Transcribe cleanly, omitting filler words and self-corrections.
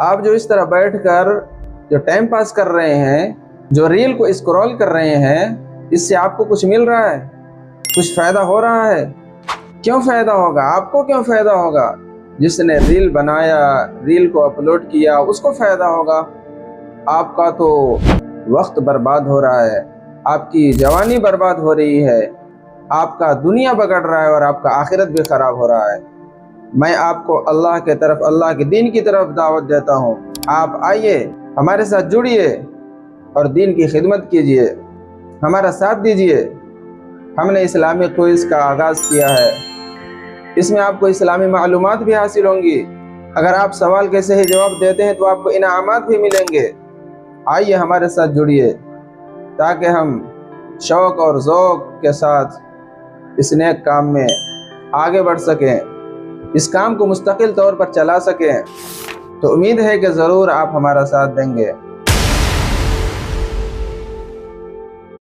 آپ جو اس طرح بیٹھ کر جو ٹائم پاس کر رہے ہیں، جو ریل کو اسکرول کر رہے ہیں، اس سے آپ کو کچھ مل رہا ہے؟ کچھ فائدہ ہو رہا ہے؟ کیوں فائدہ ہوگا؟ آپ کو کیوں فائدہ ہوگا؟ جس نے ریل بنایا، ریل کو اپلوڈ کیا، اس کو فائدہ ہوگا۔ آپ کا تو وقت برباد ہو رہا ہے، آپ کی جوانی برباد ہو رہی ہے، آپ کا دنیا بگڑ رہا ہے اور آپ کا آخرت بھی خراب ہو رہا ہے۔ میں آپ کو اللہ کے طرف، اللہ کے دین کی طرف دعوت دیتا ہوں۔ آپ آئیے، ہمارے ساتھ جڑیے اور دین کی خدمت کیجیے، ہمارا ساتھ دیجیے۔ ہم نے اسلامی کوئز کا آغاز کیا ہے، اس میں آپ کو اسلامی معلومات بھی حاصل ہوں گی۔ اگر آپ سوال کے صحیح جواب دیتے ہیں تو آپ کو انعامات بھی ملیں گے۔ آئیے ہمارے ساتھ جڑیے تاکہ ہم شوق اور ذوق کے ساتھ اس نیک کام میں آگے بڑھ سکیں، اس کام کو مستقل طور پر چلا سکیں۔ تو امید ہے کہ ضرور آپ ہمارا ساتھ دیں گے۔